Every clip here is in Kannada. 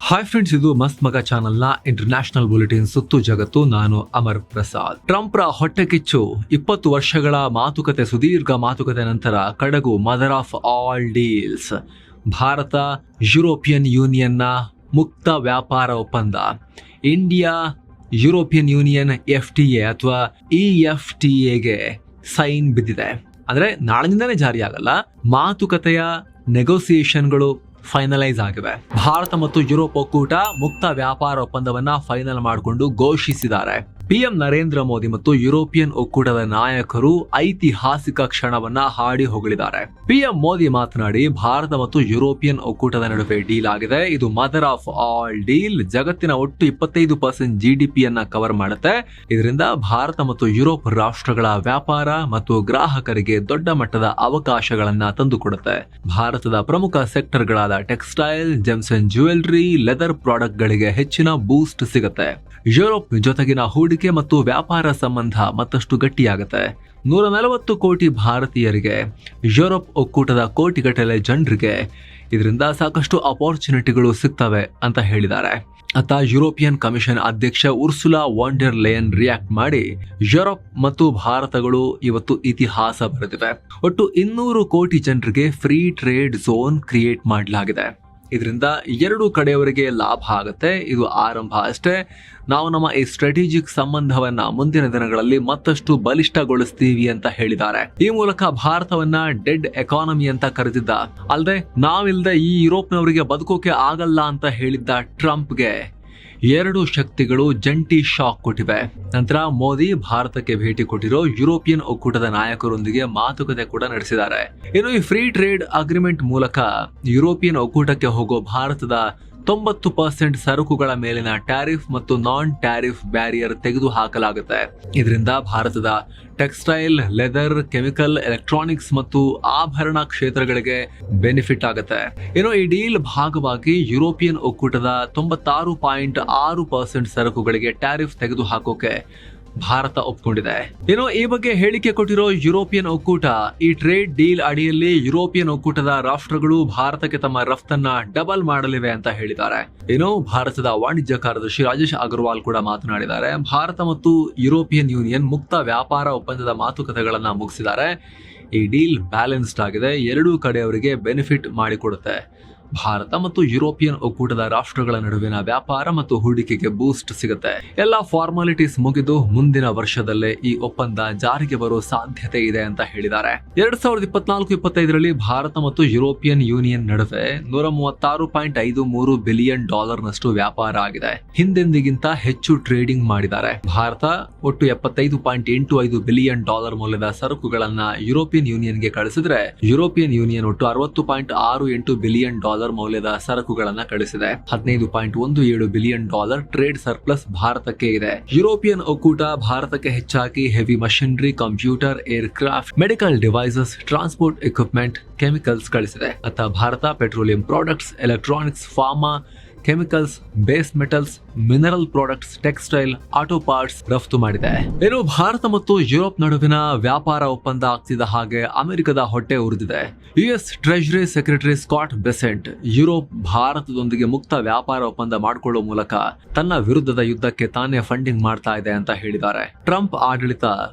ಹಾಯ್ ಫ್ರೆಂಡ್ಸ್, ಇದು ಮಸ್ತ್ ಮಗ ಚಾನೆಲ್ ನ ಇಂಟರ್ನ್ಯಾಷನಲ್ ಬುಲೆಟಿನ್ ಸುತ್ತು ಜಗತ್ತು. ನಾನು ಅಮರ್ ಪ್ರಸಾದ್. ಟ್ರಂಪ್ ರ ಹೊಟ್ಟೆ ಕಿಚ್ಚು 20 ವರ್ಷಗಳ ಮಾತುಕತೆ, ಸುದೀರ್ಘ ಮಾತುಕತೆ ನಂತರ ಕಡಗು mother of all deals. Bharat European Union ನ ಮುಕ್ತ ವ್ಯಾಪಾರ ಒಪ್ಪಂದ. ಇಂಡಿಯಾ ಯುರೋಪಿಯನ್ ಯೂನಿಯನ್ FTA ಅಥವಾ EFTA ಸೈನ್ ಬಿದ್ದಿದೆ. ಅಂದ್ರೆ ನಾಳಿನಿಂದನೇ ಜಾರಿಯಾಗಲ್ಲ. ಮಾತುಕತೆಯ ನೆಗೋಸಿಯೇಷನ್ಗಳು ಫೈನಲೈಸ್ ಆಗಿವೆ. ಭಾರತ ಮತ್ತು ಯುರೋಪ್ ಒಕ್ಕೂಟ ಮುಕ್ತ ವ್ಯಾಪಾರ ಒಪ್ಪಂದವನ್ನ ಫೈನಲ್ ಮಾಡಿಕೊಂಡು ಘೋಷಿಸಿದ್ದಾರೆ. PM ನರೇಂದ್ರ ಮೋದಿ ಮತ್ತು ಯುರೋಪಿಯನ್ ಒಕ್ಕೂಟದ ನಾಯಕರು ಐತಿಹಾಸಿಕ ಕ್ಷಣವನ್ನ ಹಾಡಿ ಹೊಗಳಿದ್ದಾರೆ. PM ಮೋದಿ ಮಾತನಾಡಿ, ಭಾರತ ಮತ್ತು ಯುರೋಪಿಯನ್ ಒಕ್ಕೂಟದ ನಡುವೆ ಡೀಲ್ ಆಗಿದೆ. ಇದು ಮದರ್ ಆಫ್ ಆಲ್ ಡೀಲ್. ಜಗತ್ತಿನ ಒಟ್ಟು 25% GDP ಯನ್ನ ಕವರ್ ಮಾಡುತ್ತೆ. ಇದರಿಂದ ಭಾರತ ಮತ್ತು ಯುರೋಪ್ ರಾಷ್ಟ್ರಗಳ ವ್ಯಾಪಾರ ಮತ್ತು ಗ್ರಾಹಕರಿಗೆ ದೊಡ್ಡ ಮಟ್ಟದ ಅವಕಾಶಗಳನ್ನ ತಂದುಕೊಡುತ್ತೆ. ಭಾರತದ ಪ್ರಮುಖ ಸೆಕ್ಟರ್ಗಳಾದ textile, gems and jewellery, leather product ಗಳಿಗೆ ಹೆಚ್ಚಿನ ಬೂಸ್ಟ್ ಸಿಗುತ್ತೆ. ಯುರೋಪ್ ಜೊತೆಗಿನ ಹೂಡಿಕೆ ಮತ್ತು ವ್ಯಾಪಾರ ಸಂಬಂಧ ಮತ್ತಷ್ಟು ಗಟ್ಟಿಯಾಗುತ್ತೆ. 140 ಕೋಟಿ ಭಾರತೀಯರಿಗೆ, ಯುರೋಪ್ ಒಕ್ಕೂಟದ ಕೋಟಿಗಟ್ಟಲೆ ಜನರಿಗೆ ಇದರಿಂದ ಸಾಕಷ್ಟು ಅಪಾರ್ಚುನಿಟಿಗಳು ಸಿಗ್ತವೆ ಅಂತ ಹೇಳಿದ್ದಾರೆ. ಅತ್ತ ಯುರೋಪಿಯನ್ ಕಮಿಷನ್ ಅಧ್ಯಕ್ಷ ಉರ್ಸುಲಾ ವಾನ್ ಡೆರ್ ಲೆಯನ್ ರಿಯಾಕ್ಟ್ ಮಾಡಿ, ಯುರೋಪ್ ಮತ್ತು ಭಾರತಗಳು ಇವತ್ತು ಇತಿಹಾಸ ಬರೆದಿವೆ. ಒಟ್ಟು 200 ಕೋಟಿ ಜನರಿಗೆ ಫ್ರೀ ಟ್ರೇಡ್ ಝೋನ್ ಕ್ರಿಯೇಟ್ ಮಾಡಲಾಗಿದೆ. ಇದರಿಂದ ಎರಡು ಕಡೆಯವರಿಗೆ ಲಾಭ ಆಗುತ್ತೆ. ಇದು ಆರಂಭ ಅಷ್ಟೇ. ನಾವು ನಮ್ಮ ಈ ಸ್ಟ್ರಾಟಜಿಕ್ ಸಂಬಂಧವನ್ನ ಮುಂದಿನ ದಿನಗಳಲ್ಲಿ ಮತ್ತಷ್ಟು ಬಲಿಷ್ಠಗೊಳಿಸ್ತೀವಿ ಅಂತ ಹೇಳಿದ್ದಾರೆ. ಈ ಮೂಲಕ ಭಾರತವನ್ನ ಡೆಡ್ ಎಕಾನಮಿ ಅಂತ ಕರೆದಿದ್ದ, ಅಲ್ಲದೆ ನಾವಿಲ್ಲದೆ ಈ ಯುರೋಪ್ನವರಿಗೆ ಬದುಕೋಕೆ ಆಗಲ್ಲ ಅಂತ ಹೇಳಿದ್ದ ಟ್ರಂಪ್ಗೆ ಎರಡು ಶಕ್ತಿಗಳು ಜಂಟಿ ಶಾಕ್ ಕೊಟ್ಟಿವೆ. ನಂತರ ಮೋದಿ ಭಾರತಕ್ಕೆ ಭೇಟಿ ಕೊಟ್ಟಿರೋ ಯುರೋಪಿಯನ್ ಒಕ್ಕೂಟದ ನಾಯಕರೊಂದಿಗೆ ಮಾತುಕತೆ ಕೂಡ ನಡೆಸಿದ್ದಾರೆ. ಇನ್ನು ಈ ಫ್ರೀ ಟ್ರೇಡ್ ಅಗ್ರಿಮೆಂಟ್ ಮೂಲಕ ಯುರೋಪಿಯನ್ ಒಕ್ಕೂಟಕ್ಕೆ ಹೋಗೋ ಭಾರತದ 90% ಸರಕುಗಳ ಮೇಲಿನ ಟ್ಯಾರಿಫ್ ಮತ್ತು ನಾನ್ ಟ್ಯಾರಿಫ್ ಬ್ಯಾರಿಯರ್ ತೆಗೆದು ಹಾಕಲಾಗುತ್ತೆ. ಇದರಿಂದ ಭಾರತದ ಟೆಕ್ಸ್ಟೈಲ್, ಲೆದರ್, ಕೆಮಿಕಲ್, ಎಲೆಕ್ಟ್ರಾನಿಕ್ಸ್ ಮತ್ತು ಆಭರಣ ಕ್ಷೇತ್ರಗಳಿಗೆ ಬೆನಿಫಿಟ್ ಆಗುತ್ತೆ. ಇನ್ನು ಈ ಡೀಲ್ ಭಾಗವಾಗಿ ಯುರೋಪಿಯನ್ ಒಕ್ಕೂಟದ 96.6% ಸರಕುಗಳಿಗೆ ಟ್ಯಾರಿಫ್ ತೆಗೆದು ಹಾಕೋಕೆ ಭಾರತ ಒಪ್ಕೊಂಡಿದೆ. ಇನ್ನು ಈ ಬಗ್ಗೆ ಹೇಳಿಕೆ ಕೊಟ್ಟಿರೋ ಯುರೋಪಿಯನ್ ಒಕ್ಕೂಟ, ಈ ಟ್ರೇಡ್ ಡೀಲ್ ಅಡಿಯಲ್ಲಿ ಯುರೋಪಿಯನ್ ಒಕ್ಕೂಟದ ರಾಷ್ಟ್ರಗಳು ಭಾರತಕ್ಕೆ ತಮ್ಮ ರಫ್ತನ್ನ ಡಬಲ್ ಮಾಡಲಿವೆ ಅಂತ ಹೇಳಿದ್ದಾರೆ. ಇನ್ನು ಭಾರತದ ವಾಣಿಜ್ಯ ಕಾರ್ಯದರ್ಶಿ ರಾಜೇಶ್ ಅಗರ್ವಾಲ್ ಕೂಡ ಮಾತನಾಡಿದ್ದಾರೆ. ಭಾರತ ಮತ್ತು ಯುರೋಪಿಯನ್ ಯೂನಿಯನ್ ಮುಕ್ತ ವ್ಯಾಪಾರ ಒಪ್ಪಂದದ ಮಾತುಕತೆಗಳನ್ನ ಮುಗಿಸಿದ್ದಾರೆ. ಈ ಡೀಲ್ ಬ್ಯಾಲೆನ್ಸ್ಡ್ ಆಗಿದೆ. ಎರಡೂ ಕಡೆಯವರಿಗೆ ಬೆನಿಫಿಟ್ ಮಾಡಿಕೊಡುತ್ತೆ. ಭಾರತ ಮತ್ತು ಯುರೋಪಿಯನ್ ಒಕ್ಕೂಟದ ರಾಷ್ಟ್ರಗಳ ನಡುವಿನ ವ್ಯಾಪಾರ ಮತ್ತು ಹೂಡಿಕೆಗೆ ಬೂಸ್ಟ್ ಸಿಗುತ್ತೆ. ಎಲ್ಲ ಫಾರ್ಮಾಲಿಟೀಸ್ ಮುಗಿದು ಮುಂದಿನ ವರ್ಷದಲ್ಲೇ ಈ ಒಪ್ಪಂದ ಜಾರಿಗೆ ಬರೋ ಸಾಧ್ಯತೆ ಇದೆ ಅಂತ ಹೇಳಿದ್ದಾರೆ. 2024-25ರಲ್ಲಿ ಭಾರತ ಮತ್ತು ಯುರೋಪಿಯನ್ ಯೂನಿಯನ್ ನಡುವೆ $136.53 ಬಿಲಿಯನ್ ನಷ್ಟು ವ್ಯಾಪಾರ ಆಗಿದೆ. ಹಿಂದೆಂದಿಗಿಂತ ಹೆಚ್ಚು ಟ್ರೇಡಿಂಗ್ ಮಾಡಿದ್ದಾರೆ. ಭಾರತ ಒಟ್ಟು $75.85 ಬಿಲಿಯನ್ ಮೌಲ್ಯದ ಸರಕುಗಳನ್ನ ಯುರೋಪಿಯನ್ ಯೂನಿಯನ್ಗೆ ಕಳಿಸಿದ್ರೆ, ಯುರೋಪಿಯನ್ ಯೂನಿಯನ್ ಒಟ್ಟು $60.68 ಬಿಲಿಯನ್ ಮೌಲ್ಯದ ಸರಕುಗಳನ್ನ ಕಳಿಸಿದೆ. $15.17 ಬಿಲಿಯನ್ ಟ್ರೇಡ್ ಸರ್ಪ್ಲಸ್ ಭಾರತಕ್ಕೆ ಇದೆ. ಯುರೋಪಿಯನ್ ಒಕ್ಕೂಟ ಭಾರತಕ್ಕೆ ಹೆಚ್ಚಾಗಿ heavy machinery, computer, aircraft, medical devices, transport equipment, chemicals ಕಳಿಸಿದೆ. ಅತ್ತ Bharat petroleum products, electronics, pharma, chemicals, base metals, mineral products, textile, auto parts ರಫ್ತು ಮಾಡಿದೆ. ಇನ್ನು ಭಾರತ ಮತ್ತು ಯುರೋಪ್ ನಡುವಿನ ವ್ಯಾಪಾರ ಒಪ್ಪಂದ ಆಗ್ತಿದ್ದ ಹಾಗೆ ಅಮೆರಿಕದ ಹೊಟ್ಟೆ ಉರಿದಿದೆ. US treasury secretary Scott Besant Europe ಭಾರತದೊಂದಿಗೆ ಮುಕ್ತ ವ್ಯಾಪಾರ ಒಪ್ಪಂದ ಮಾಡಿಕೊಳ್ಳುವ ಮೂಲಕ ತನ್ನ ವಿರುದ್ಧದ ಯುದ್ಧಕ್ಕೆ ತಾನೇ ಫಂಡಿಂಗ್ ಮಾಡ್ತಾ ಇದೆ ಅಂತ ಹೇಳಿದ್ದಾರೆ. ಟ್ರಂಪ್ ಆಡಳಿತ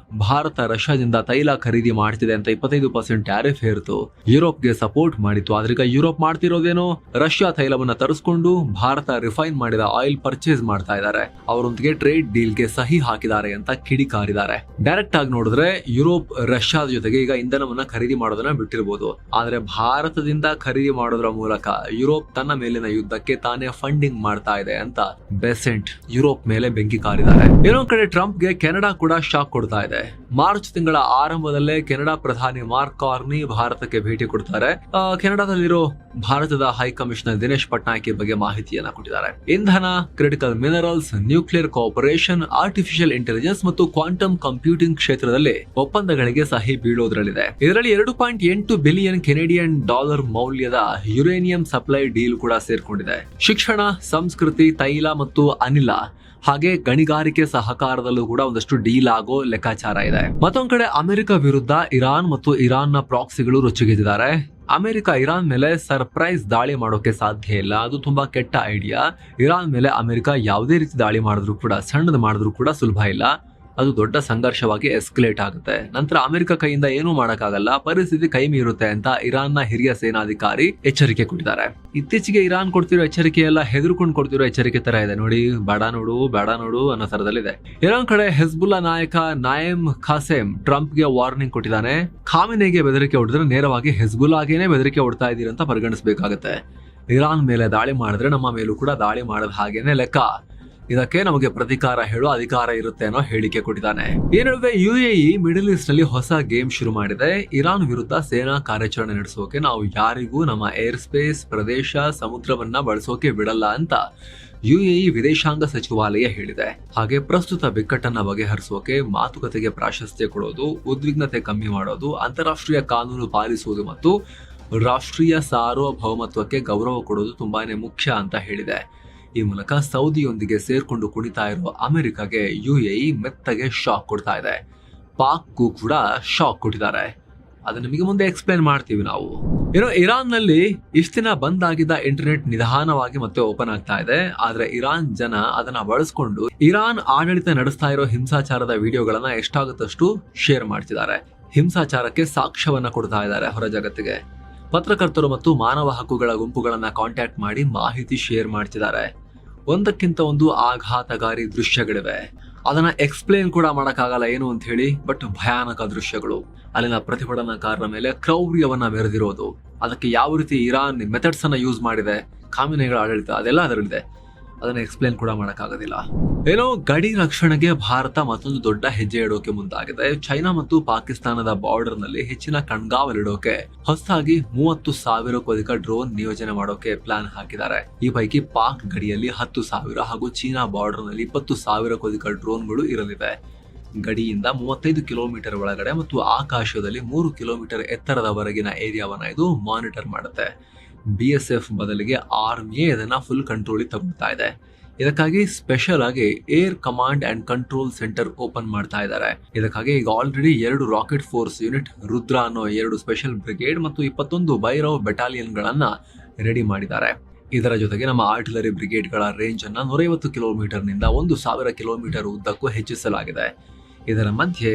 ಭಾರತ ರಷ್ಯಾದಿಂದ ತೈಲ ಖರೀದಿ ಮಾಡ್ತಿದೆ ಅಂತ 25% ಟ್ಯಾರಿಫ್ ಹೇರಿತು. ಯುರೋಪ್ಗೆ ಸಪೋರ್ಟ್ ಮಾಡಿತ್ತು. ಆದ್ರೀಗ ಯುರೋಪ್ ಮಾಡ್ತಿರೋದೇನೋ ರಷ್ಯಾ ತೈಲವನ್ನ ತರಿಸಿಕೊಂಡು ಭಾರತ ರಿಫೈನ್ ಮಾಡಿದ ಆಯಿಲ್ ಪರ್ಚೇಸ್ ಮಾಡ್ತಾ ಇದ್ದಾರೆ. ಅವರೊಂದಿಗೆ ಟ್ರೇಡ್ ಡೀಲ್ಗೆ ಸಹಿ ಹಾಕಿದ್ದಾರೆ ಅಂತ ಕಿಡಿಕಾರಿದ್ದಾರೆ. ಡೈರೆಕ್ಟ್ ಆಗಿ ನೋಡಿದ್ರೆ ಯುರೋಪ್ ರಷ್ಯಾದ ಜೊತೆಗೆ ಈಗ ಇಂಧನವನ್ನ ಖರೀದಿ ಮಾಡೋದನ್ನ ಬಿಟ್ಟಿರಬಹುದು. ಆದ್ರೆ ಭಾರತದಿಂದ ಖರೀದಿ ಮಾಡೋದ್ರ ಮೂಲಕ ಯುರೋಪ್ ತನ್ನ ಮೇಲಿನ ಯುದ್ಧಕ್ಕೆ ತಾನೇ ಫಂಡಿಂಗ್ ಮಾಡ್ತಾ ಇದೆ ಅಂತ ಬೆಸೆಂಟ್ ಯುರೋಪ್ ಮೇಲೆ ಬೆಂಕಿ ಕಾರಿದ್ದಾರೆ. ಇನ್ನೊಂದ್ ಕಡೆ ಟ್ರಂಪ್ಗೆ ಕೆನಡಾ ಕೂಡ ಶಾಕ್ ಕೊಡ್ತಾ ಇದೆ. ಮಾರ್ಚ್ ತಿಂಗಳ ಆರಂಭದಲ್ಲೇ ಕೆನಡಾ ಪ್ರಧಾನಿ ಮಾರ್ಕ್ ಕಾರ್ನಿ ಭಾರತಕ್ಕೆ ಭೇಟಿ ಕೊಡ್ತಾರೆ. ಕೆನಡಾದಲ್ಲಿರೋ ಭಾರತದ ಹೈ ಕಮಿಷನರ್ ದಿನೇಶ್ ಪಟ್ನಾಯಕ್ ಬಗ್ಗೆ ಮಾಹಿತಿಯನ್ನ ಕೊಟ್ಟಿದ್ದಾರೆ. ಇಂಧನ, critical minerals, nuclear cooperation, artificial intelligence ಮತ್ತು ಕ್ವಾಂಟಮ್ ಕಂಪ್ಯೂಟಿಂಗ್ ಕ್ಷೇತ್ರದಲ್ಲಿ ಒಪ್ಪಂದಗಳಿಗೆ ಸಹಿ ಬೀಳೋದ್ರಲ್ಲಿದೆ. ಇದರಲ್ಲಿ $2.8 ಬಿಲಿಯನ್ ಕೆನಡಿಯನ್ ಮೌಲ್ಯದ ಯುರೇನಿಯಂ ಸಪ್ಲೈ ಡೀಲ್ ಕೂಡ ಸೇರ್ಕೊಂಡಿದೆ. ಶಿಕ್ಷಣ, ಸಂಸ್ಕೃತಿ, ತೈಲ ಮತ್ತು ಅನಿಲ ಹಾಗೆ ಗಣಿಗಾರಿಕೆ ಸಹಕಾರದಲ್ಲೂ ಕೂಡ ಒಂದಷ್ಟು ಡೀಲ್ ಆಗೋ ಲೆಕ್ಕಾಚಾರ ಇದೆ. ಮತ್ತೊಂದ್ ಕಡೆ ಅಮೆರಿಕ ವಿರುದ್ಧ ಇರಾನ್ ಮತ್ತು ಇರಾನ್ನ ಪ್ರಾಕ್ಸಿಗಳು ರೊಚ್ಚಿಗೆದ್ದಿದ್ದಾರೆ. ಅಮೆರಿಕ ಇರಾನ್ ಮೇಲೆ ಸರ್ಪ್ರೈಸ್ ದಾಳಿ ಮಾಡೋಕೆ ಸಾಧ್ಯ ಇಲ್ಲ, ಅದು ತುಂಬಾ ಕೆಟ್ಟ ಐಡಿಯಾ. ಇರಾನ್ ಮೇಲೆ ಅಮೆರಿಕ ಯಾವುದೇ ರೀತಿ ದಾಳಿ ಮಾಡಿದ್ರು ಕೂಡ, ಸಣ್ಣದು ಮಾಡಿದ್ರು ಕೂಡ ಸುಲಭ ಇಲ್ಲ, ಅದು ದೊಡ್ಡ ಸಂಘರ್ಷವಾಗಿ ಎಸ್ಕಲೇಟ್ ಆಗುತ್ತೆ. ನಂತರ ಅಮೆರಿಕ ಕೈಯಿಂದ ಏನೂ ಮಾಡಕ್ಕಾಗಲ್ಲ, ಪರಿಸ್ಥಿತಿ ಕೈ ಮೀರುತ್ತೆ ಅಂತ ಇರಾನ್ನ ಹಿರಿಯ ಸೇನಾಧಿಕಾರಿ ಎಚ್ಚರಿಕೆ ಕೊಟ್ಟಿದ್ದಾರೆ. ಇತ್ತೀಚೆಗೆ ಇರಾನ್ ಕೊಡ್ತಿರೋ ಎಚ್ಚರಿಕೆ ಎಲ್ಲ ಹೆದರ್ಕೊಂಡು ಕೊಡ್ತಿರೋ ಎಚ್ಚರಿಕೆ ತರ ಇದೆ ನೋಡಿ, ಬೇಡ ನೋಡು ಅನ್ನೋ ತರದಲ್ಲಿದೆ. ಇರಾನ್ ಕಡೆ ಹೆಜ್ಬುಲ್ಲಾ ನಾಯಕ ನಾಯಮ್ ಖಾಸೆಮ್ ಟ್ರಂಪ್ಗೆ ವಾರ್ನಿಂಗ್ ಕೊಟ್ಟಿದ್ದಾನೆ. ಖಾಮೆನಿಗೆ ಬೆದರಿಕೆ ಹೊಡೆದ್ರೆ ನೇರವಾಗಿ ಹೆಜ್ಬುಲ್ಲಾಗೇನೆ ಬೆದರಿಕೆ ಹೊಡ್ತಾ ಇದೀರಿ ಅಂತ ಪರಿಗಣಿಸಬೇಕಾಗುತ್ತೆ. ಇರಾನ್ ಮೇಲೆ ದಾಳಿ ಮಾಡಿದ್ರೆ ನಮ್ಮ ಮೇಲೂ ಕೂಡ ದಾಳಿ ಮಾಡದ ಹಾಗೇನೆ ಲೆಕ್ಕ, ಇದಕ್ಕೆ ನಮಗೆ ಪ್ರತಿಕಾರ ಹೇಳೋ ಅಧಿಕಾರ ಇರುತ್ತೆ ಅನ್ನೋ ಹೇಳಿಕೆ ಕೊಟ್ಟಿದ್ದಾನೆ. ಈ ನಡುವೆ UAE ಮಿಡಲ್ ಈಸ್ಟ್ ನಲ್ಲಿ ಹೊಸ ಗೇಮ್ ಶುರು ಮಾಡಿದೆ. ಇರಾನ್ ವಿರುದ್ಧ ಸೇನಾ ಕಾರ್ಯಾಚರಣೆ ನಡೆಸೋಕೆ ನಾವು ಯಾರಿಗೂ ನಮ್ಮ ಏರ್ ಸ್ಪೇಸ್ ಪ್ರದೇಶ ಸಮುದ್ರವನ್ನ ಬಳಸೋಕೆ ಬಿಡಲ್ಲ ಅಂತ UAE ವಿದೇಶಾಂಗ ಸಚಿವಾಲಯ ಹೇಳಿದೆ. ಹಾಗೆ ಪ್ರಸ್ತುತ ಬಿಕ್ಕಟ್ಟನ್ನ ಬಗೆಹರಿಸೋಕೆ ಮಾತುಕತೆಗೆ ಪ್ರಾಶಸ್ತ್ಯ ಕೊಡೋದು, ಉದ್ವಿಗ್ನತೆ ಕಮ್ಮಿ ಮಾಡೋದು, ಅಂತಾರಾಷ್ಟ್ರೀಯ ಕಾನೂನು ಪಾಲಿಸುವುದು ಮತ್ತು ರಾಷ್ಟ್ರೀಯ ಸಾರ್ವಭೌಮತ್ವಕ್ಕೆ ಗೌರವ ಕೊಡೋದು ತುಂಬಾನೇ ಮುಖ್ಯ ಅಂತ ಹೇಳಿದೆ. ಈ ಮೂಲಕ ಸೌದಿಯೊಂದಿಗೆ ಸೇರ್ಕೊಂಡು ಕುಣಿತಾ ಇರುವ ಅಮೆರಿಕಾಗೆ UAE ಮೆತ್ತಗೆ ಶಾಕ್ ಕೊಡ್ತಾ ಇದೆ. ಪಾಕ್ಗೂ ಕೂಡ ಶಾಕ್ ಕೊಟ್ಟಿದ್ದಾರೆ. ಅದನ್ನ ನಿಮಗೆ ಮುಂದೆ ಎಕ್ಸ್ಪ್ಲೇನ್ ಮಾಡ್ತೀವಿ ನಾವು. ಇರಾನ್ ನಲ್ಲಿ ಇಷ್ಟ ದಿನ ಬಂದ್ ಆಗಿದ್ದ ಇಂಟರ್ನೆಟ್ ನಿಧಾನವಾಗಿ ಮತ್ತೆ ಓಪನ್ ಆಗ್ತಾ ಇದೆ. ಆದ್ರೆ ಇರಾನ್ ಜನ ಅದನ್ನ ಬಳಸ್ಕೊಂಡು ಇರಾನ್ ಆಡಳಿತ ನಡೆಸ್ತಾ ಇರೋ ಹಿಂಸಾಚಾರದ ವಿಡಿಯೋಗಳನ್ನ ಎಷ್ಟಾಗುತ್ತಷ್ಟು ಶೇರ್ ಮಾಡ್ತಿದ್ದಾರೆ. ಹಿಂಸಾಚಾರಕ್ಕೆ ಸಾಕ್ಷ್ಯವನ್ನ ಕೊಡ್ತಾ ಇದ್ದಾರೆ ಹೊರ ಜಗತ್ತಿಗೆ. ಪತ್ರಕರ್ತರು ಮತ್ತು ಮಾನವ ಹಕ್ಕುಗಳ ಗುಂಪುಗಳನ್ನ ಕಾಂಟ್ಯಾಕ್ಟ್ ಮಾಡಿ ಮಾಹಿತಿ ಶೇರ್ ಮಾಡ್ತಿದ್ದಾರೆ. ಒಂದಕ್ಕಿಂತ ಒಂದು ಆಘಾತಕಾರಿ ದೃಶ್ಯಗಳಿವೆ. ಅದನ್ನ ಎಕ್ಸ್ಪ್ಲೇನ್ ಕೂಡ ಮಾಡಕ್ಕಾಗಲ್ಲ ಏನು ಅಂತ ಹೇಳಿ, ಬಟ್ ಭಯಾನಕ ದೃಶ್ಯಗಳು. ಅಲ್ಲಿನ ಪ್ರತಿಭಟನಾಕಾರರ ಮೇಲೆ ಕ್ರೌರ್ಯವನ್ನ ಮೆರೆದಿರೋದು, ಅದಕ್ಕೆ ಯಾವ ರೀತಿ ಇರಾನ್ ಮೆಥಡ್ಸ್ ಅನ್ನ ಯೂಸ್ ಮಾಡಿದೆ, ಖಾಮೆನಿಗಳ ಆಡಳಿತ, ಅದೆಲ್ಲ ಅದರಲ್ಲಿದೆ. ಅದನ್ನ ಎಕ್ಸ್ಪ್ಲೇನ್ ಕೂಡ ಮಾಡಕ್ಕಾಗೋದಿಲ್ಲ. ಗಡಿ ರಕ್ಷಣೆಗೆ ಭಾರತ ಮತ್ತೊಂದು ದೊಡ್ಡ ಹೆಜ್ಜೆ ಇಡೋಕೆ ಮುಂದಾಗಿದೆ. ಚೈನಾ ಮತ್ತು ಪಾಕಿಸ್ತಾನದ ಬಾರ್ಡರ್ ನಲ್ಲಿ ಹೆಚ್ಚಿನ ಕಣ್ಗಾವಲಿಡೋಕೆ ಹೊಸದಾಗಿ 30,000ಕ್ಕೂ ಅಧಿಕ ಡ್ರೋನ್ ನಿಯೋಜನೆ ಮಾಡೋಕೆ ಪ್ಲಾನ್ ಹಾಕಿದ್ದಾರೆ. ಈ ಪೈಕಿ ಪಾಕ್ ಗಡಿಯಲ್ಲಿ 10,000 ಹಾಗೂ ಚೀನಾ ಬಾರ್ಡರ್ ನಲ್ಲಿ 20,000ಕ್ಕೂ ಅಧಿಕ ಡ್ರೋನ್ಗಳು ಇರಲಿವೆ. ಗಡಿಯಿಂದ 35 ಕಿಲೋಮೀಟರ್ ಒಳಗಡೆ ಮತ್ತು ಆಕಾಶದಲ್ಲಿ 3 ಕಿಲೋಮೀಟರ್ ಎತ್ತರದವರೆಗಿನ ಏರಿಯಾವನ್ನ ಇದು ಮಾನಿಟರ್ ಮಾಡುತ್ತೆ. BSF ಬದಲಿಗೆ ಆರ್ಮಿಯೇ ಇದನ್ನ ಫುಲ್ ಕಂಟ್ರೋಲಿಗೆ ತಗೊಳ್ತಾ ಇದೆ. ಇದಕ್ಕಾಗಿ ಸ್ಪೆಷಲ್ ಆಗಿ air command and control centre open ಮಾಡ್ತಾ ಇದ್ದಾರೆ. ಇದಕ್ಕಾಗಿ ಈಗ already 2 rocket force unit, Rudra ಅನ್ನೋ 2 ಸ್ಪೆಷಲ್ ಬ್ರಿಗೇಡ್ ಮತ್ತು 21 ಭೈರವ್ ಬೆಟಾಲಿಯನ್ ಗಳನ್ನ ರೆಡಿ ಮಾಡಿದ್ದಾರೆ. ಇದರ ಜೊತೆಗೆ ನಮ್ಮ ಆರ್ಟಿಲರಿ ಬ್ರಿಗೇಡ್ಗಳ ರೇಂಜ್ ಅನ್ನ 150 ಕಿಲೋಮೀಟರ್ ನಿಂದ 1,000 ಕಿಲೋಮೀಟರ್ ಉದ್ದಕ್ಕೂ ಹೆಚ್ಚಿಸಲಾಗಿದೆ. ಇದರ ಮಧ್ಯೆ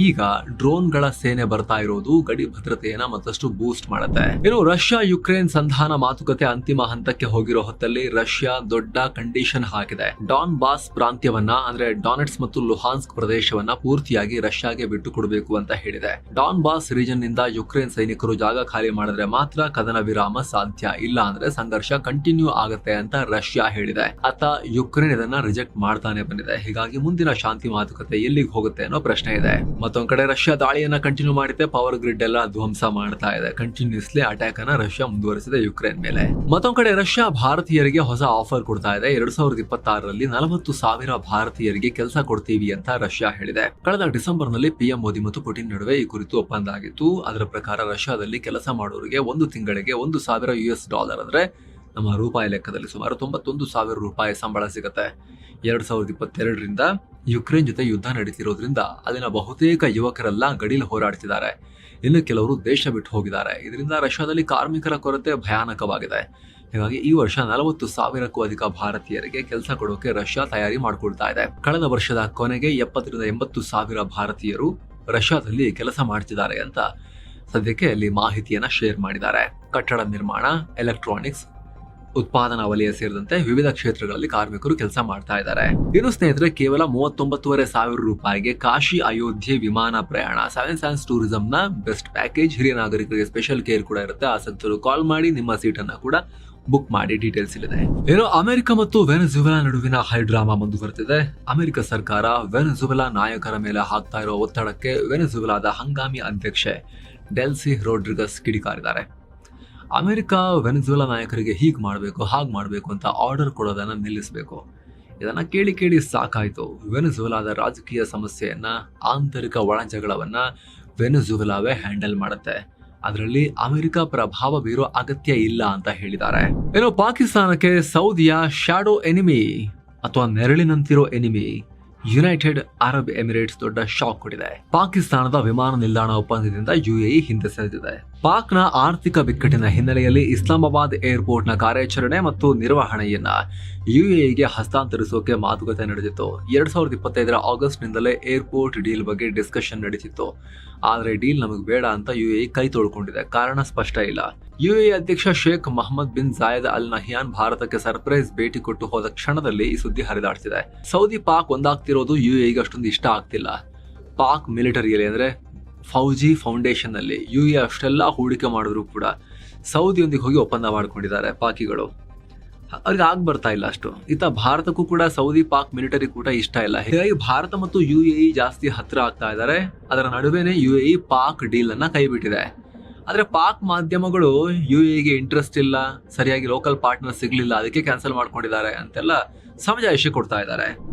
ಈಗ ಡ್ರೋನ್ಗಳ ಸೇನೆ ಬರ್ತಾ ಇರೋದು ಗಡಿ ಭದ್ರತೆಯನ್ನ ಮತ್ತಷ್ಟು ಬೂಸ್ಟ್ ಮಾಡುತ್ತೆ. ರಷ್ಯಾ ಯುಕ್ರೇನ್ ಸಂಧಾನ ಮಾತುಕತೆ ಅಂತಿಮ ಹಂತಕ್ಕೆ ಹೋಗಿರೋ ಹೊತ್ತಲ್ಲಿ ರಷ್ಯಾ ದೊಡ್ಡ ಕಂಡೀಷನ್ ಹಾಕಿದೆ. ಡಾನ್ ಬಾಸ್ ಪ್ರಾಂತ್ಯವನ್ನ ಅಂದ್ರೆ ಡಾನೆಟ್ಸ್ ಮತ್ತು ಲುಹಾನ್ಸ್ಕ್ ಪ್ರದೇಶವನ್ನ ಪೂರ್ತಿಯಾಗಿ ರಷ್ಯಾಗೆ ಬಿಟ್ಟು ಕೊಡಬೇಕು ಅಂತ ಹೇಳಿದೆ. ಡಾನ್ ಬಾಸ್ ರೀಜನ್ ನಿಂದ ಯುಕ್ರೇನ್ ಸೈನಿಕರು ಜಾಗ ಖಾಲಿ ಮಾಡಿದ್ರೆ ಮಾತ್ರ ಕದನ ವಿರಾಮ ಸಾಧ್ಯ, ಇಲ್ಲ ಅಂದ್ರೆ ಸಂಘರ್ಷ ಕಂಟಿನ್ಯೂ ಆಗುತ್ತೆ ಅಂತ ರಷ್ಯಾ ಹೇಳಿದೆ. ಅತ್ತ ಯುಕ್ರೇನ್ ಇದನ್ನ ರಿಜೆಕ್ಟ್ ಮಾಡ್ತಾನೆ ಬಂದಿದೆ. ಹೀಗಾಗಿ ಮುಂದಿನ ಶಾಂತಿ ಮಾತುಕತೆ ಎಲ್ಲಿಗೆ ಹೋಗುತ್ತೆ ಅನ್ನೋ ಪ್ರಶ್ನೆ ಇದೆ. ಮತ್ತೊಂದ್ ಕಡೆ ರಷ್ಯಾ ದಾಳಿಯನ್ನ ಕಂಟಿನ್ಯೂ ಮಾಡಿದೆ. ಪವರ್ ಗ್ರಿಡ್ ಎಲ್ಲ ಧ್ವಂಸ ಮಾಡ್ತಾ ಇದೆ. ಕಂಟಿನ್ಯೂಸ್ಲಿ ಅಟ್ಯಾಕ್ ಅನ್ನ ರಷ್ಯಾ ಮುಂದುವರಿಸಿದೆ ಯುಕ್ರೇನ್ ಮೇಲೆ. ಮತ್ತೊಂದ್ ಕಡೆ ರಷ್ಯಾ ಭಾರತೀಯರಿಗೆ ಹೊಸ ಆಫರ್ ಕೊಡ್ತಾ ಇದೆ. 2026ರಲ್ಲಿ 40,000 ಭಾರತೀಯರಿಗೆ ಕೆಲಸ ಕೊಡ್ತೀವಿ ಅಂತ ರಷ್ಯಾ ಹೇಳಿದೆ. ಕಳೆದ ಡಿಸೆಂಬರ್ ನಲ್ಲಿ PM ಮೋದಿ ಮತ್ತು ಪುಟಿನ್ ನಡುವೆ ಈ ಕುರಿತು ಒಪ್ಪಂದ ಆಗಿತ್ತು. ಅದರ ಪ್ರಕಾರ ರಷ್ಯಾದಲ್ಲಿ ಕೆಲಸ ಮಾಡೋರಿಗೆ 1 ತಿಂಗಳಿಗೆ $1,000 ಅಂದ್ರೆ ನಮ್ಮ ರೂಪಾಯಿ ಲೆಕ್ಕದಲ್ಲಿ ಸುಮಾರು 91,000 ರೂಪಾಯಿ ಸಂಬಳ ಸಿಗುತ್ತೆ. 2022ರಿಂದ ಯುಕ್ರೇನ್ ಜೊತೆ ಯುದ್ಧ ನಡೀತಿರೋದ್ರಿಂದ ಅಲ್ಲಿನ ಬಹುತೇಕ ಯುವಕರೆಲ್ಲ ಗಡಿಲಿ ಹೋರಾಡ್ತಿದ್ದಾರೆ. ಇನ್ನು ಕೆಲವರು ದೇಶ ಬಿಟ್ಟು ಹೋಗಿದ್ದಾರೆ. ಇದರಿಂದ ರಷ್ಯಾದಲ್ಲಿ ಕಾರ್ಮಿಕರ ಕೊರತೆ ಭಯಾನಕವಾಗಿದೆ. ಹೀಗಾಗಿ ಈ ವರ್ಷ 40,000ಕ್ಕೂ ಅಧಿಕ ಭಾರತೀಯರಿಗೆ ಕೆಲಸ ಕೊಡೋಕೆ ರಷ್ಯಾ ತಯಾರಿ ಮಾಡ್ಕೊಳ್ತಾ ಇದೆ. ಕಳೆದ ವರ್ಷದ ಕೊನೆಗೆ 70ರಿಂದ 80,000 ಭಾರತೀಯರು ರಷ್ಯಾದಲ್ಲಿ ಕೆಲಸ ಮಾಡ್ತಿದ್ದಾರೆ ಅಂತ ಸದ್ಯಕ್ಕೆ ಅಲ್ಲಿ ಮಾಹಿತಿಯನ್ನ ಶೇರ್ ಮಾಡಿದ್ದಾರೆ. ಕಟ್ಟಡ ನಿರ್ಮಾಣ, ಎಲೆಕ್ಟ್ರಾನಿಕ್ಸ್, ಉತ್ಪಾದನಾ ವಲಯ ಸೇರಿದಂತೆ ವಿವಿಧ ಕ್ಷೇತ್ರಗಳಲ್ಲಿ ಕಾರ್ಮಿಕರು ಕೆಲಸ ಮಾಡ್ತಾ ಇದ್ದಾರೆ. ಇನ್ನು ಸ್ನೇಹಿತರೆ, ಕೇವಲ 39,500 ರೂಪಾಯಿಗೆ ಕಾಶಿ ಅಯೋಧ್ಯೆ ವಿಮಾನ ಪ್ರಯಾಣ. 7 ಸೈನ್ಸ್ ಟೂರಿಸಂ ನ ಬೆಸ್ಟ್ ಪ್ಯಾಕೇಜ್. ಹಿರಿಯ ನಾಗರಿಕರಿಗೆ ಸ್ಪೆಷಲ್ ಕೇರ್ ಕೂಡ ಇರುತ್ತೆ. ಆಸಕ್ತರು ಕಾಲ್ ಮಾಡಿ ನಿಮ್ಮ ಸೀಟ್ ಅನ್ನ ಕೂಡ ಬುಕ್ ಮಾಡಿ. ಡೀಟೇಲ್ಸ್ ಇಲ್ಲಿದೆ. ಅಮೆರಿಕ ಮತ್ತು ವೆನೆಜುವೆಲಾ ನಡುವಿನ ಹೈ ಡ್ರಾಮಾ ಮುಂದುವರೆದಿದೆ. ಅಮೆರಿಕ ಸರ್ಕಾರ ವೆನೆಜುವೆಲಾ ನಾಯಕರ ಮೇಲೆ ಹಾಕ್ತಾ ಇರೋ ಒತ್ತಡಕ್ಕೆ ವೆನೆಜುವೆಲಾದ ಹಂಗಾಮಿ ಅಧ್ಯಕ್ಷೆ ಡೆಲ್ಸಿ ರೋಡ್ರಿಗಸ್ ಕಿಡಿಕಾರಿದ್ದಾರೆ. ಅಮೆರಿಕ ವೆನೆಜುವೆಲಾ ನಾಯಕರಿಗೆ ಹೀಗೆ ಮಾಡಬೇಕು, ಹಾಗೆ ಮಾಡಬೇಕು ಅಂತ ಆರ್ಡರ್ ಕೊಡೋದನ್ನ ನಿಲ್ಲಿಸಬೇಕು. ಇದನ್ನ ಕೇಳಿ ಕೇಳಿ ಸಾಕಾಯ್ತು. ವೆನೆಜುವೆಲಾದ ರಾಜಕೀಯ ಸಮಸ್ಯೆಯನ್ನ, ಆಂತರಿಕ ಒಳಜಗಳವನ್ನ ವೆನೆಜುವೆಲಾವೇ ಹ್ಯಾಂಡಲ್ ಮಾಡುತ್ತೆ. ಅದರಲ್ಲಿ ಅಮೆರಿಕ ಪ್ರಭಾವ ಬೀರೋ ಅಗತ್ಯ ಇಲ್ಲ ಅಂತ ಹೇಳಿದ್ದಾರೆ. ಪಾಕಿಸ್ತಾನಕ್ಕೆ ಸೌದಿಯ ಶಾಡೋ ಎನಿಮಿ ಅಥವಾ ನೆರಳಿನಂತಿರೋ ಎನಿಮಿ ಯುನೈಟೆಡ್ ಅರಬ್ ಎಮಿರೇಟ್ಸ್ ದೊಡ್ಡ ಶಾಕ್ ಕೊಟ್ಟಿದೆ. ಪಾಕಿಸ್ತಾನದ ವಿಮಾನ ನಿಲ್ದಾಣ ಒಪ್ಪಂದದಿಂದ ಯುಎಇ ಹಿಂದೆ ಸರಿದಿದೆ. ಪಾಕ್ನ ಆರ್ಥಿಕ ಬಿಕ್ಕಟ್ಟಿನ ಹಿನ್ನೆಲೆಯಲ್ಲಿ ಇಸ್ಲಾಮಾಬಾದ್ ಏರ್ಪೋರ್ಟ್ ನ ಕಾರ್ಯಾಚರಣೆ ಮತ್ತು ನಿರ್ವಹಣೆಯನ್ನ ಯುಎಇಗೆ ಹಸ್ತಾಂತರಿಸೋಕೆ ಮಾತುಕತೆ ನಡೆದಿತ್ತು. 2025 ಆಗಸ್ಟ್ ನಿಂದಲೇ ಏರ್ಪೋರ್ಟ್ ಡೀಲ್ ಬಗ್ಗೆ ಡಿಸ್ಕಷನ್ ನಡೀತಿತ್ತು. ಆದ್ರೆ ಡೀಲ್ ನಮಗೆ ಬೇಡ ಅಂತ ಯುಎಇ ಕೈ ತೊಳ್ಕೊಂಡಿದೆ. ಕಾರಣ ಸ್ಪಷ್ಟ ಇಲ್ಲ. ಯುಎಇ ಅಧ್ಯಕ್ಷ Sheikh Mohammed bin Zayed al Nahyan ಭಾರತಕ್ಕೆ ಸರ್ಪ್ರೈಸ್ ಭೇಟಿ ಕೊಟ್ಟು ಹೋದ ಕ್ಷಣದಲ್ಲಿ ಈ ಸುದ್ದಿ ಹರಿದಾಡ್ತಿದೆ. ಸೌದಿ ಪಾಕ್ ಒಂದಾಗ್ತಿರೋದು ಯುಎಇಗೆ ಅಷ್ಟೊಂದು ಇಷ್ಟ ಆಗ್ತಿಲ್ಲ. ಪಾಕ್ ಮಿಲಿಟರಿಯಲ್ಲಿ ಅಂದ್ರೆ ಫೌಜಿ ಫೌಂಡೇಶನ್ ನಲ್ಲಿ ಯುಎಇ ಅಷ್ಟೆಲ್ಲ ಹೂಡಿಕೆ ಮಾಡಿದ್ರು ಕೂಡ ಸೌದಿಯೊಂದಿಗೆ ಹೋಗಿ ಒಪ್ಪಂದ ಮಾಡ್ಕೊಂಡಿದ್ದಾರೆ ಪಾಕಿಗಳು. ಅವ್ರಿಗೆ ಆಗ್ ಬರ್ತಾ ಇಲ್ಲ ಅಷ್ಟು. ಇತ್ತ ಭಾರತಕ್ಕೂ ಕೂಡ ಸೌದಿ ಪಾಕ್ ಮಿಲಿಟರಿ ಕೂಡ ಇಷ್ಟ ಇಲ್ಲ. ಹೀಗಾಗಿ ಭಾರತ ಮತ್ತು ಯುಎಇ ಜಾಸ್ತಿ ಹತ್ರ ಆಗ್ತಾ ಇದ್ದಾರೆ. ಅದರ ನಡುವೆನೆ ಯುಎಇ ಪಾಕ್ ಡೀಲ್ ಅನ್ನ ಕೈ ಬಿಟ್ಟಿದೆ. ಆದ್ರೆ ಪಾಕ್ ಮಾಧ್ಯಮಗಳು ಯುಎಇಗೆ ಇಂಟ್ರೆಸ್ಟ್ ಇಲ್ಲ, ಸರಿಯಾಗಿ ಲೋಕಲ್ ಪಾರ್ಟ್ನರ್ ಸಿಗ್ಲಿಲ್ಲ, ಅದಕ್ಕೆ ಕ್ಯಾನ್ಸಲ್ ಮಾಡ್ಕೊಂಡಿದ್ದಾರೆ ಅಂತೆಲ್ಲ ಸಮಜಾಯಿಷಿ ಕೊಡ್ತಾ ಇದ್ದಾರೆ.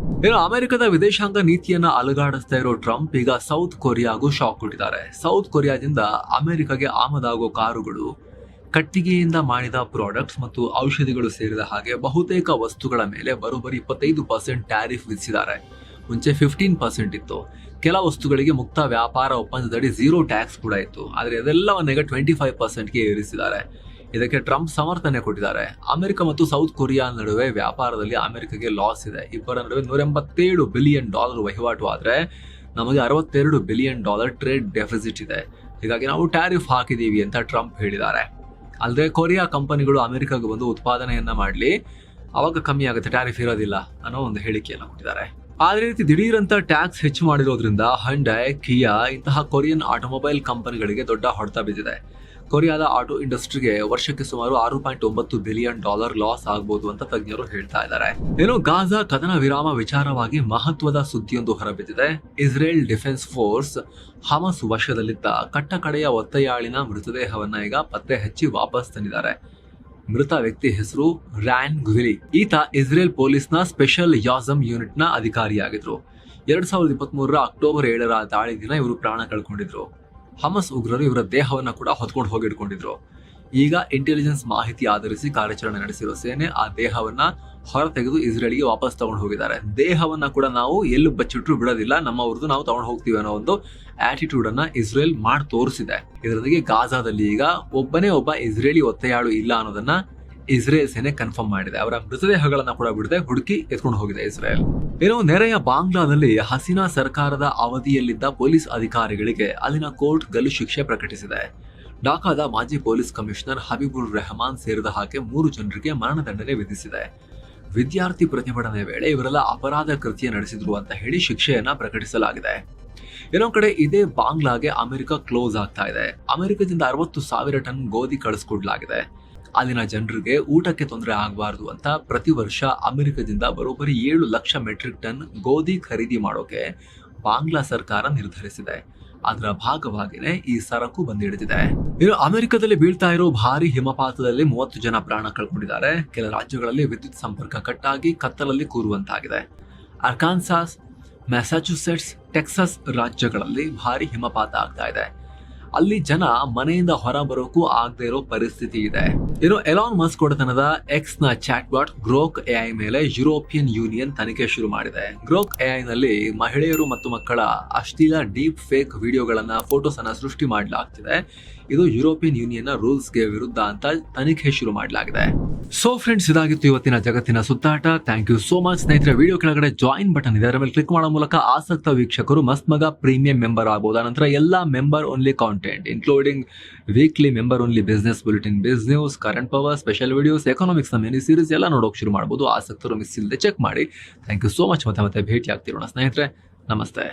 ಇನ್ನು ಅಮೆರಿಕದ ವಿದೇಶಾಂಗ ನೀತಿಯನ್ನ ಅಲುಗಾಡಿಸ್ತಾ ಇರೋ ಟ್ರಂಪ್ ಈಗ ಸೌತ್ ಕೊರಿಯಾಗೂ ಶಾಕ್ ಕೊಟ್ಟಿದ್ದಾರೆ. ಸೌತ್ ಕೊರಿಯಾದಿಂದ ಅಮೆರಿಕಗೆ ಆಮದಾಗೋ ಕಾರುಗಳು, ಕಟ್ಟಿಗೆಯಿಂದ ಮಾಡಿದ ಪ್ರಾಡಕ್ಟ್ಸ್ ಮತ್ತು ಔಷಧಿಗಳು ಸೇರಿದ ಹಾಗೆ ಬಹುತೇಕ ವಸ್ತುಗಳ ಮೇಲೆ ಬರೋಬ್ಬರಿ 25% ಟ್ಯಾರಿಫ್ ವಿಧಿಸಿದ್ದಾರೆ. ಮುಂಚೆ 15% ಇತ್ತು. ಕೆಲ ವಸ್ತುಗಳಿಗೆ ಮುಕ್ತ ವ್ಯಾಪಾರ ಒಪ್ಪಂದದಡಿ 0 ಟ್ಯಾಕ್ಸ್ ಕೂಡ ಇತ್ತು. ಆದರೆ ಅದೆಲ್ಲವನ್ನೀಗ 25%ಗೆ ಏರಿಸಿದ್ದಾರೆ. ಇದಕ್ಕೆ ಟ್ರಂಪ್ ಸಮರ್ಥನೆ ಕೊಟ್ಟಿದ್ದಾರೆ. ಅಮೆರಿಕ ಮತ್ತು ಸೌತ್ ಕೊರಿಯಾ ನಡುವೆ ವ್ಯಾಪಾರದಲ್ಲಿ ಅಮೆರಿಕಗೆ ಲಾಸ್ ಇದೆ. ಇಬ್ಬರ ನಡುವೆ $187 ಬಿಲಿಯನ್ ವಹಿವಾಟು ಆದ್ರೆ ನಮಗೆ $62 ಬಿಲಿಯನ್ ಟ್ರೇಡ್ ಡೆಫಿಸಿಟ್ ಇದೆ. ಹೀಗಾಗಿ ನಾವು ಟ್ಯಾರಿಫ್ ಹಾಕಿದೀವಿ ಅಂತ ಟ್ರಂಪ್ ಹೇಳಿದ್ದಾರೆ. ಅಲ್ಲದೆ ಕೊರಿಯಾ ಕಂಪನಿಗಳು ಅಮೆರಿಕಾಗೆ ಬಂದು ಉತ್ಪಾದನೆಯನ್ನ ಮಾಡಲಿ, ಅವಾಗ ಕಮ್ಮಿ ಆಗುತ್ತೆ, ಟ್ಯಾರಿಫ್ ಇರೋದಿಲ್ಲ ಅನ್ನೋ ಒಂದು ಹೇಳಿಕೆಯನ್ನು ಕೊಟ್ಟಿದ್ದಾರೆ. ಅದೇ ರೀತಿ ದಿಢೀರಂತ ಟ್ಯಾಕ್ಸ್ ಹೆಚ್ಚು ಮಾಡಿರೋದ್ರಿಂದ ಹಂಡೈ, ಕಿಯಾ ಇಂತಹ ಕೊರಿಯನ್ ಆಟೋಮೊಬೈಲ್ ಕಂಪನಿಗಳಿಗೆ ದೊಡ್ಡ ಹೊಡೆತ ಬಿದ್ದಿದೆ. ಕೊರಿಯಾದ ಆಟೋ ಇಂಡಸ್ಟ್ರಿಗೆ ವರ್ಷಕ್ಕೆ ಸುಮಾರು $6.9 ಬಿಲಿಯನ್ ಲಾಸ್ ಆಗಬಹುದು ಅಂತ ತಜ್ಞರು ಹೇಳ್ತಾ ಇದ್ದಾರೆ. ಏನು ಗಾಜಾ ಕದನ ವಿರಾಮ ವಿಚಾರವಾಗಿ ಮಹತ್ವದ ಸುದ್ದಿಯೊಂದು ಹೊರಬಿದ್ದಿದೆ. ಇಸ್ರೇಲ್ ಡಿಫೆನ್ಸ್ ಫೋರ್ಸ್ ಹಮಸ್ ವಶದಲ್ಲಿದ್ದ ಕಟ್ಟಕಡೆಯ ಒತ್ತೆಯಾಳಿನ ಮೃತದೇಹವನ್ನ ಈಗ ಪತ್ತೆ ಹಚ್ಚಿ ವಾಪಸ್ ತಂದಿದ್ದಾರೆ. ಮೃತ ವ್ಯಕ್ತಿ ಹೆಸರು ರ್ಯಾನ್ ಗ್ವಿಲಿ. ಈತ ಇಸ್ರೇಲ್ ಪೊಲೀಸ್ನ ಸ್ಪೆಷಲ್ ಯಾಸಮ್ ಯೂನಿಟ್ ನ ಅಧಿಕಾರಿಯಾಗಿದ್ರು. 2023 ಅಕ್ಟೋಬರ್ 7 ದಾಳಿ ದಿನ ಇವರು ಪ್ರಾಣ ಕಳ್ಕೊಂಡಿದ್ರು. ಹಮಸ್ ಉಗ್ರರು ಇವರ ದೇಹವನ್ನ ಕೂಡ ಹೊತ್ಕೊಂಡು ಹೋಗಿಡ್ಕೊಂಡಿದ್ರು. ಈಗ ಇಂಟೆಲಿಜೆನ್ಸ್ ಮಾಹಿತಿ ಆಧರಿಸಿ ಕಾರ್ಯಾಚರಣೆ ನಡೆಸಿರೋ ಸೇನೆ ಆ ದೇಹವನ್ನ ಹೊರ ತೆಗೆದು ಇಸ್ರೇಲ್ಗೆ ವಾಪಸ್ ತಗೊಂಡು ಹೋಗಿದ್ದಾರೆ. ದೇಹವನ್ನ ಕೂಡ ನಾವು ಎಲ್ಲೂ ಬಚ್ಚಿಟ್ರು ಬಿಡೋದಿಲ್ಲ, ನಮ್ಮವ್ರದ್ದು ನಾವು ತಗೊಂಡು ಹೋಗ್ತೀವಿ ಅನ್ನೋ ಒಂದು ಆಟಿಟ್ಯೂಡ್ ಅನ್ನ ಇಸ್ರೇಲ್ ಮಾಡಿ ತೋರಿಸಿದೆ. ಇದರೊಂದಿಗೆ ಗಾಜಾದಲ್ಲಿ ಈಗ ಒಬ್ಬನೇ ಒಬ್ಬ ಇಸ್ರೇಲಿ ಒತ್ತೆಯಾಳು ಇಲ್ಲ ಅನ್ನೋದನ್ನ ಇಸ್ರೇಲ್ ಸೇನೆ ಕನ್ಫರ್ಮ್ ಮಾಡಿದೆ. ಅವರ ಮೃತದೇಹಗಳನ್ನ ಕೂಡ ಬಿಡದೆ ಹುಡುಕಿ ಎತ್ಕೊಂಡು ಹೋಗಿದೆ ಇಸ್ರೇಲ್. ಏನೋ ನೆರೆಯ ಬಾಂಗ್ಲಾದಲ್ಲಿ ಹಸೀನಾ ಸರ್ಕಾರದ ಅವಧಿಯಲ್ಲಿದ್ದ ಪೊಲೀಸ್ ಅಧಿಕಾರಿಗಳಿಗೆ ಅಲ್ಲಿನ ಕೋರ್ಟ್ ಗಲ್ಲು ಶಿಕ್ಷೆ ಪ್ರಕಟಿಸಿದೆ. ಢಾಕಾದ ಮಾಜಿ ಪೊಲೀಸ್ ಕಮಿಷನರ್ ಹಬೀಬುರ್ ರೆಹಮಾನ್ ಸೇರಿದ ಹಾಗೆ 3 ಜನರಿಗೆ ಮರಣದಂಡನೆ ವಿಧಿಸಿದೆ. ವಿದ್ಯಾರ್ಥಿ ಪ್ರತಿಭಟನೆ ವೇಳೆ ಇವರೆಲ್ಲ ಅಪರಾಧ ಕೃತ್ಯ ನಡೆಸಿದ್ರು ಅಂತ ಹೇಳಿ ಶಿಕ್ಷೆಯನ್ನ ಪ್ರಕಟಿಸಲಾಗಿದೆ. ಇನ್ನೊಂದ್ ಕಡೆ ಇದೇ ಬಾಂಗ್ಲಾಗೆ ಅಮೆರಿಕ ಕ್ಲೋಸ್ ಆಗ್ತಾ ಇದೆ. ಅಮೆರಿಕದಿಂದ 60,000 ಟನ್ ಗೋಧಿ ಕಳಿಸ್ಕೊಡ್ಲಾಗಿದೆ. ಅಲ್ಲಿನ ಜನರಿಗೆ ಊಟಕ್ಕೆ ತೊಂದರೆ ಆಗಬಾರದು ಅಂತ ಪ್ರತಿ ವರ್ಷ ಅಮೆರಿಕದಿಂದ ಬರೋಬ್ಬರಿ 7 ಲಕ್ಷ ಮೆಟ್ರಿಕ್ ಟನ್ ಗೋಧಿ ಖರೀದಿ ಮಾಡೋಕೆ ಬಾಂಗ್ಲಾ ಸರ್ಕಾರ ನಿರ್ಧರಿಸಿದೆ. ಅದರ ಭಾಗವಾಗಿನೇ ಈ ಸರಕು ಬಂದಿಳಿದಿದೆ. ಇನ್ನು ಅಮೆರಿಕದಲ್ಲಿ ಬೀಳ್ತಾ ಇರೋ ಭಾರಿ ಹಿಮಪಾತದಲ್ಲಿ 30 ಜನ ಪ್ರಾಣ ಕಳ್ಕೊಂಡಿದ್ದಾರೆ. ಕೆಲ ರಾಜ್ಯಗಳಲ್ಲಿ ವಿದ್ಯುತ್ ಸಂಪರ್ಕ ಕಟ್ಟಾಗಿ ಕತ್ತಲಲ್ಲಿ ಕೂರುವಂತಾಗಿದೆ. ಅರ್ಕಾನ್ಸಾಸ್, ಮ್ಯಾಸಾಚುಸೆಟ್ಸ್, ಟೆಕ್ಸಸ್ ರಾಜ್ಯಗಳಲ್ಲಿ ಭಾರಿ ಹಿಮಪಾತ ಆಗ್ತಾ ಇದೆ. ಅಲ್ಲಿ ಜನ ಮನೆಯಿಂದ ಹೊರ ಬರೋಕ್ಕೂ ಆಗದೆ ಇರೋ ಪರಿಸ್ಥಿತಿ ಇದೆ. ಇನ್ನು ಎಲಾನ್ ಮಸ್ಕ್ ಒಡೆತನದ ಎಕ್ಸ್ ನ ಚಾಟ್ ಬಾಟ್ ಗ್ರೋಕ್ ಎಐ ಮೇಲೆ ಯುರೋಪಿಯನ್ ಯೂನಿಯನ್ ತನಿಖೆ ಶುರು ಮಾಡಿದೆ. ಗ್ರೋಕ್ ಎಐ ನಲ್ಲಿ ಮಹಿಳೆಯರು ಮತ್ತು ಮಕ್ಕಳ ಅಶ್ಲೀಲ ಡೀಪ್ ಫೇಕ್ ವಿಡಿಯೋಗಳನ್ನ, ಫೋಟೋಸ್ ಅನ್ನ ಸೃಷ್ಟಿ ಮಾಡಲಾಗ್ತಿದೆ. ಇದು ಯುರೋಪಿಯನ್ ಯೂನಿಯನ್ ನ ರೂಲ್ಸ್ ಗೆ ವಿರುದ್ಧ ಅಂತ ತನಿಖೆ ಶುರು ಮಾಡಲಾಗಿದೆ. ಸೊ ಫ್ರೆಂಡ್ಸ್, ಇದಾಗಿತ್ತು ಇವತ್ತಿನ ಜಗತ್ತಿನ ಸುತ್ತಾಟ. ಥ್ಯಾಂಕ್ ಯು ಸೋ ಮಚ್ ಸ್ನೇಹಿತರೆ. ವಿಡಿಯೋ ಕೆಳಗಡೆ ಜಾಯಿನ್ ಬಟನ್ ಇದೆ, ಅದರ ಮೇಲೆ ಕ್ಲಿಕ್ ಮಾಡೋ ಮೂಲಕ ಆಸಕ್ತ ವೀಕ್ಷಕರು ಮಸ್ತ್ ಮಗ ಪ್ರೀಮಿಯಂ ಮೆಂಬರ್ ಆಗಬಹುದು. ನಂತರ ಎಲ್ಲಾ member only content including weekly member only business bulletin, biz news, current power, special videos, economics ನ ಮಿನಿ ಸೀರೀಸ್ ಎಲ್ಲ ನೋಡೋಕೆ ಶುರು ಮಾಡಬಹುದು. ಆಸಕ್ತರು ಮಿಸ್ ಇಲ್ಲದೆ ಚೆಕ್ ಮಾಡಿ. Thank you so much. ಮತ್ತೆ ಭೇಟಿ ಆಗ್ತಿರೋಣ ಸ್ನೇಹಿತರೆ. ನಮಸ್ತೆ.